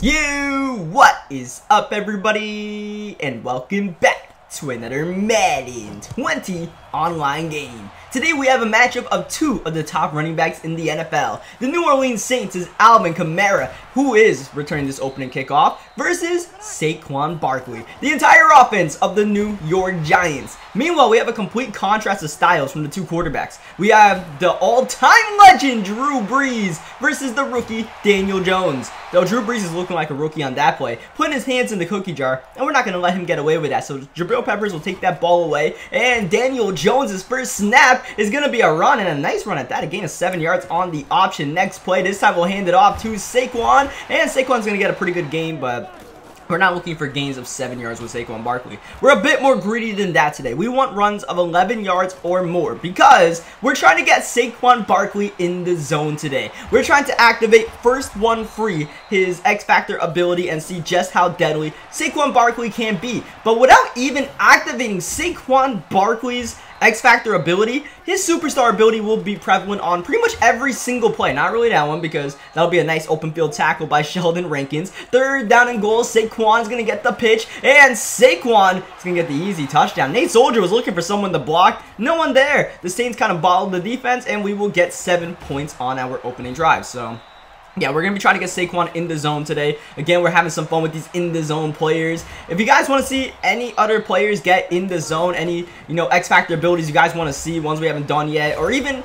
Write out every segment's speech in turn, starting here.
What is up, everybody, and welcome back to another Madden 20 online game. Today we have a matchup of two of the top running backs in the NFL. The New Orleans Saints' Alvin Kamara, who is returning this opening kickoff, versus Saquon Barkley, the entire offense of the New York Giants. Meanwhile, we have a complete contrast of styles from the two quarterbacks. We have the all-time legend Drew Brees versus the rookie Daniel Jones. Though Drew Brees is looking like a rookie on that play, putting his hands in the cookie jar, and we're not going to let him get away with that. So Jabril Peppers will take that ball away, and Daniel Jones' first snap is going to be a run, and a nice run at that. A gain of 7 yards on the option. Next play, this time we'll hand it off to Saquon, and Saquon's going to get a pretty good gain, but we're not looking for gains of 7 yards with Saquon Barkley. We're a bit more greedy than that today. We want runs of 11 yards or more because we're trying to get Saquon Barkley in the zone today. We're trying to activate first one free, his X Factor ability, and see just how deadly Saquon Barkley can be. But without even activating Saquon Barkley's X Factor ability, his superstar ability will be prevalent on pretty much every single play. Not really that one, because that'll be a nice open field tackle by Sheldon Rankins. Third down and goal, Saquon's going to get the pitch, and Saquon is going to get the easy touchdown. Nate Soldier was looking for someone to block. No one there. The Saints kind of bottled the defense, and we will get 7 points on our opening drive. So yeah, we're going to be trying to get Saquon in the zone today. Again, we're having some fun with these in the zone players. If you guys want to see any other players get in the zone, any, X Factor abilities you guys want to see, ones we haven't done yet, or even,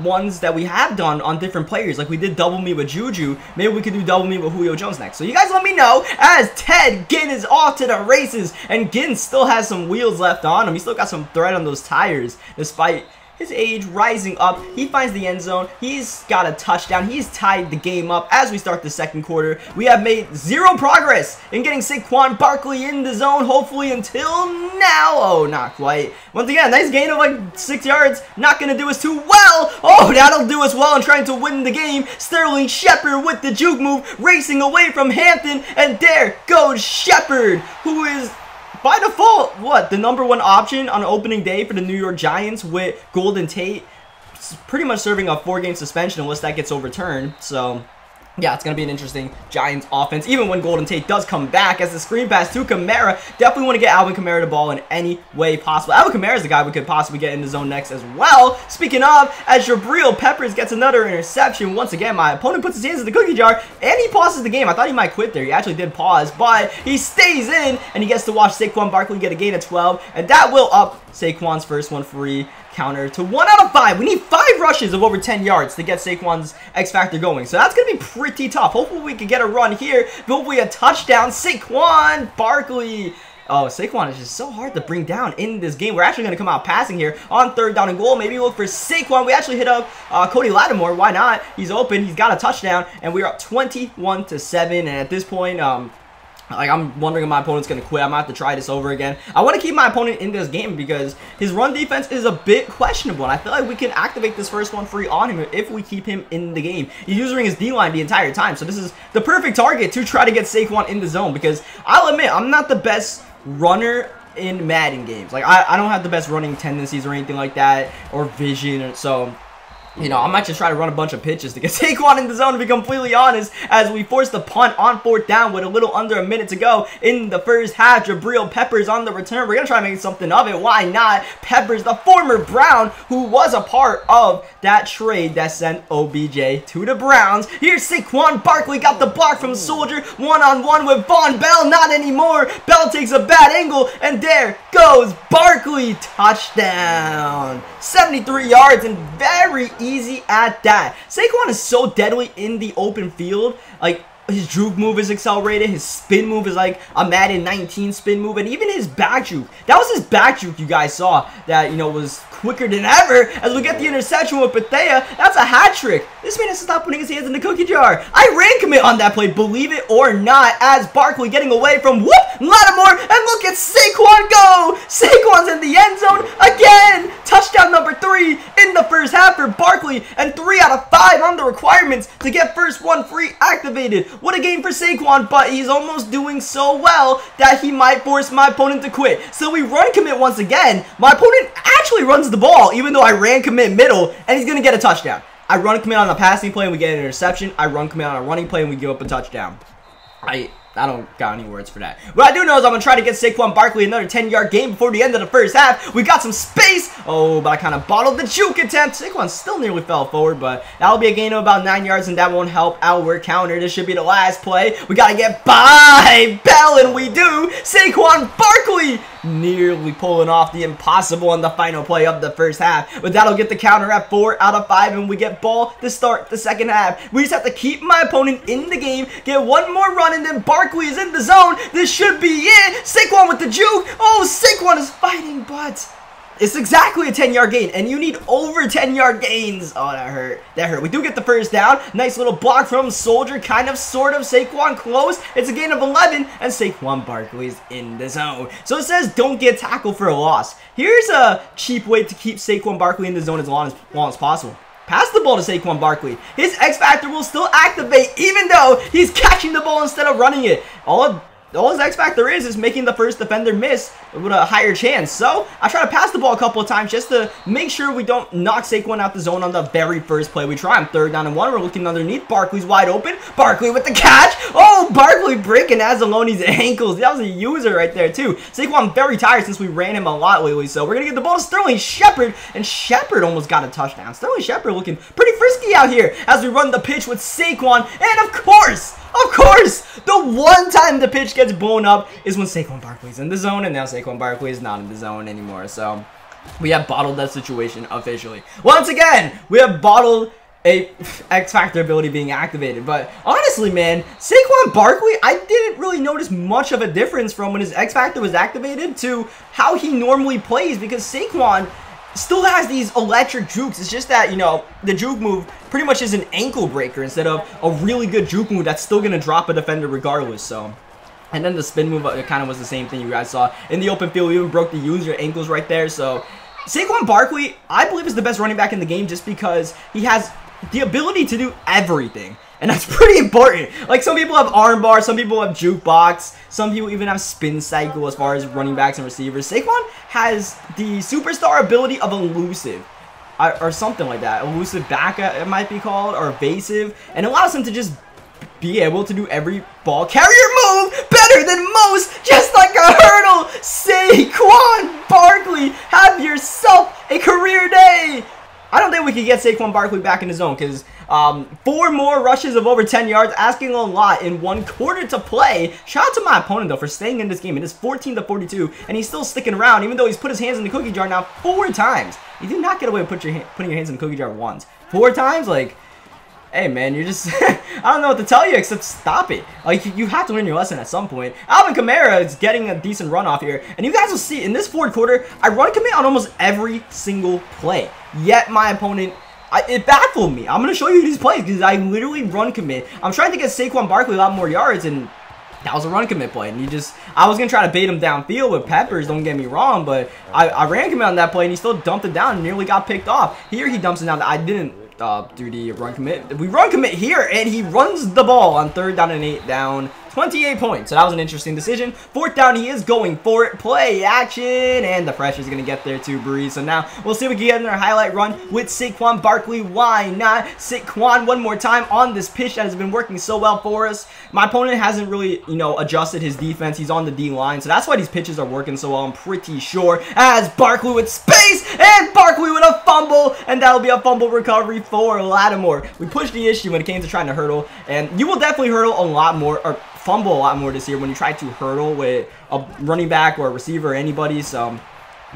ones that we have done on different players, like we did double me with Juju, maybe we could do double me with Julio Jones next. So you guys let me know, as Ted Ginn is off to the races, and Ginn still has some wheels left on him. He still got some thread on those tires, despite his age rising up. He finds the end zone. He's got a touchdown. He's tied the game up as we start the second quarter. We have made zero progress in getting Saquon Barkley in the zone, hopefully, until now. Oh, not quite. Once again, nice gain of like 6 yards. Not going to do us too well. Oh, that'll do us well in trying to win the game. Sterling Shepard with the juke move, racing away from Hampton, and there goes Shepard, who is by default, what, the #1 option on opening day for the New York Giants with Golden Tate pretty much serving a 4-game suspension unless that gets overturned. So yeah, it's going to be an interesting Giants offense, even when Golden Tate does come back, as the screen pass to Kamara. Definitely want to get Alvin Kamara the ball in any way possible. Alvin Kamara is the guy we could possibly get in the zone next as well. Speaking of, as Jabril Peppers gets another interception, once again, my opponent puts his hands in the cookie jar, and he pauses the game. I thought he might quit there. He actually did pause, but he stays in, and he gets to watch Saquon Barkley get a gain of 12, and that will up Saquon's first one free counter to 1 out of 5. We need 5 rushes of over 10 yards to get Saquon's X Factor going. So that's going to be pretty tough. Hopefully we can get a run here. Hopefully a touchdown. Saquon Barkley. Oh, Saquon is just so hard to bring down in this game. We're actually going to come out passing here on 3rd down and goal. Maybe look for Saquon. We actually hit up Cody Lattimore. Why not? He's open. He's got a touchdown. And we're up 21-7. And at this point, I'm wondering if my opponent's going to quit. I might have to try this over again. I want to keep my opponent in this game because his run defense is a bit questionable. And I feel like we can activate this first one free on him if we keep him in the game. He's using his D-line the entire time. So this is the perfect target to try to get Saquon in the zone, because I'll admit, I'm not the best runner in Madden games. Like, I don't have the best running tendencies or anything like that, or vision. So I might just try to run a bunch of pitches to get Saquon in the zone, to be completely honest, as we force the punt on 4th down with a little under a minute to go in the first half. Jabril Peppers on the return. We're going to try to make something of it. Why not? Peppers, the former Brown, who was a part of that trade that sent OBJ to the Browns. Here's Saquon Barkley, got the block from Soldier. One-on-one with Von Bell. Not anymore. Bell takes a bad angle, and there goes Barkley. Touchdown. 73 yards, and very easy at that. Saquon is so deadly in the open field. Like, his juke move is accelerated. His spin move is like a Madden 19 spin move. And even his back juke. That was his back juke you guys saw that, was quicker than ever. As we get the interception with Bethea, that's a hat trick. This man has to stop putting his hands in the cookie jar. I ran commit on that play, believe it or not, as Barkley getting away from Lattimore. And look at Saquon go. Saquon's in the end zone again. Touchdown #3 in the first half for Barkley. And 3 out of 5 on the requirements to get first one free activated. What a game for Saquon, but he's almost doing so well that he might force my opponent to quit. So we run commit once again. My opponent actually runs the ball, even though I ran commit middle, and he's going to get a touchdown. I run commit on a passing play and we get an interception. I run commit on a running play and we give up a touchdown. I don't got any words for that. What I do know is I'm going to try to get Saquon Barkley another 10-yard game before the end of the first half. We got some space. Oh, but I kind of bottled the juke attempt. Saquon still nearly fell forward, but that'll be a gain of about 9 yards, and that won't help our counter. This should be the last play. We got to get by Bell, and we do. Saquon Barkley nearly pulling off the impossible on the final play of the first half. But that'll get the counter at 4 out of 5, and we get ball to start the second half. We just have to keep my opponent in the game, get one more run, and then Barkley is in the zone. This should be it. Saquon with the juke. Oh, Saquon is fighting, but it's exactly a 10-yard gain, and you need over 10-yard gains. Oh, that hurt. That hurt. We do get the first down. Nice little block from Soldier, kind of, sort of. Saquon close. It's a gain of 11, and Saquon Barkley's in the zone. So it says don't get tackled for a loss. Here's a cheap way to keep Saquon Barkley in the zone as long as possible. Pass the ball to Saquon Barkley. His X Factor will still activate even though he's catching the ball instead of running it. All his X Factor is making the first defender miss with a higher chance. So I try to pass the ball a couple of times just to make sure we don't knock Saquon out the zone on the very first play we try. On 3rd down and 1. We're looking underneath. Barkley's wide open. Barkley with the catch. Oh, Barkley breaking Azaloni's ankles. That was a user right there too. Saquon very tired since we ran him a lot lately. So we're going to get the ball to Sterling Shepard. And Shepard almost got a touchdown. Sterling Shepard looking pretty frisky out here as we run the pitch with Saquon. And of course, the one time the pitch gets blown up is when Saquon Barkley's in the zone, and now Saquon Barkley is not in the zone anymore. So we have bottled that situation officially. Once again, we have bottled a X Factor ability being activated. But honestly, man, Saquon Barkley, I didn't really notice much of a difference from when his X Factor was activated to how he normally plays, because Saquon still has these electric jukes. It's just that, you know, the juke move pretty much is an ankle breaker instead of a really good juke move that's still going to drop a defender regardless. So, and then the spin move, it kind of was the same thing you guys saw in the open field. We even broke the user ankles right there. So Saquon Barkley, I believe, is the best running back in the game just because he has the ability to do everything. And that's pretty important. Like, some people have armbar, some people have jukebox, some people even have spin cycle as far as running backs and receivers. Saquon has the superstar ability of elusive, or something like that. Elusive back, it might be called, or evasive, and allows him to just be able to do every ball carrier move better than most, just like a hurdle. Saquon Barkley, have yourself a career day. I don't think we can get Saquon Barkley back in the zone because 4 more rushes of over 10 yards, asking a lot in 1 quarter to play. Shout out to my opponent, though, for staying in this game. It is 14-42, and he's still sticking around, even though he's put his hands in the cookie jar now 4 times. You do not get away with putting your hands in the cookie jar once. 4 times? Like, hey, man, you're just... I don't know what to tell you except stop it. Like, you have to learn your lesson at some point. Alvin Kamara is getting a decent run off here, and you guys will see, in this 4th quarter, I run commit on almost every single play. Yet my opponent... it baffled me. I'm going to show you these plays because I literally run commit. I'm trying to get Saquon Barkley a lot more yards, and that was a run commit play. And I was going to try to bait him downfield with peppers, don't get me wrong, but I ran commit on that play, and he still dumped it down and nearly got picked off. Here he dumps it down. I didn't do the run commit. We run commit here, and he runs the ball on 3rd down and 8 down. 28 points. So that was an interesting decision. 4th down, he is going for it. Play action, and the pressure's going to get there too, Breeze. So now we'll see if we can get in our highlight run with Saquon Barkley. Why not? Saquon one more time on this pitch that has been working so well for us. My opponent hasn't really, you know, adjusted his defense. He's on the D-line, so that's why these pitches are working so well, I'm pretty sure. As Barkley with space, and Barkley with a fumble, and that'll be a fumble recovery for Lattimore. We pushed the issue when it came to trying to hurdle, and you will definitely hurdle a lot more, or fumble a lot more this year when you try to hurdle with a running back or a receiver or anybody. So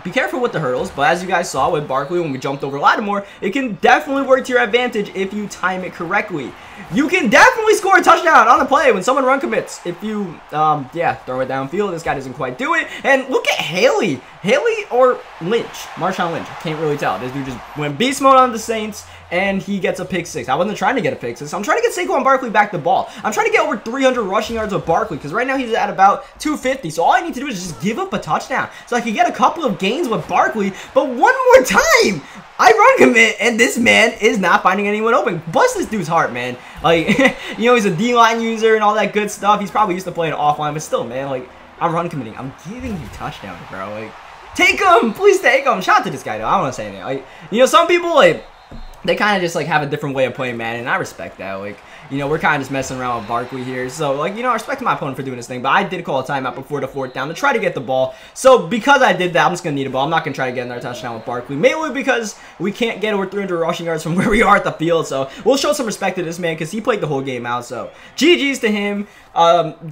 be careful with the hurdles, but as you guys saw with Barkley when we jumped over Lattimore, it can definitely work to your advantage if you time it correctly. You can definitely score a touchdown on the play when someone run commits. If you, yeah, throw it downfield. This guy doesn't quite do it. And look at Haley. Haley or Lynch. Marshawn Lynch. I can't really tell. This dude just went beast mode on the Saints, and he gets a pick 6. I wasn't trying to get a pick 6. I'm trying to get Saquon Barkley back the ball. I'm trying to get over 300 rushing yards with Barkley, because right now he's at about 250. So all I need to do is just give up a touchdown, so I can get a couple of gains with Barkley. But one more time, I run commit, and this man is not finding anyone open. Bless this dude's heart, man. Like, you know, he's a D-line user and all that good stuff. He's probably used to playing offline, but still, man, like, I'm run committing. I'm giving you touchdowns, bro. Like, take him! Please take him! Shout out to this guy, though. I don't want to say anything. Like, you know, some people, like, they kind of just, like, have a different way of playing Madden, and I respect that. Like, you know, we're kind of just messing around with Barkley here. So, like, you know, I respect my opponent for doing this thing, but I did call a timeout before the 4th down to try to get the ball. So, because I did that, I'm just going to need a ball. I'm not going to try to get another touchdown with Barkley, mainly because we can't get over 300 rushing yards from where we are at the field. So, we'll show some respect to this man because he played the whole game out. So, GG's to him.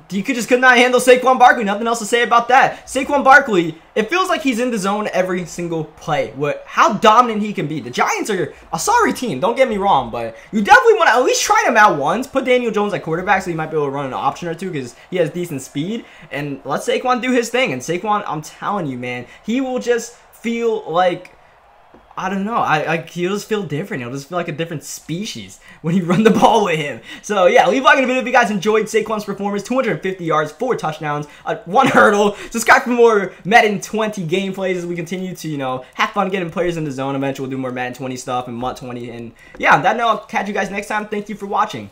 You could not handle Saquon Barkley. Nothing else to say about that. Saquon Barkley, it feels like he's in the zone every single play. How dominant he can be. The Giants are a sorry team, don't get me wrong, but you definitely want to at least try him out once. Put Daniel Jones at quarterback so he might be able to run an option or two because he has decent speed. And let Saquon do his thing. And Saquon, I'm telling you, man, he will just feel like, I don't know. He'll just feel different. He'll just feel like a different species when you run the ball with him. So, yeah, leave a like in the video if you guys enjoyed Saquon's performance. 250 yards, 4 touchdowns, 1 hurdle. Subscribe for more Madden 20 gameplays as we continue to, you know, have fun getting players in the zone. Eventually, we'll do more Madden 20 stuff and MUT 20. And, yeah, on that note, I'll catch you guys next time. Thank you for watching.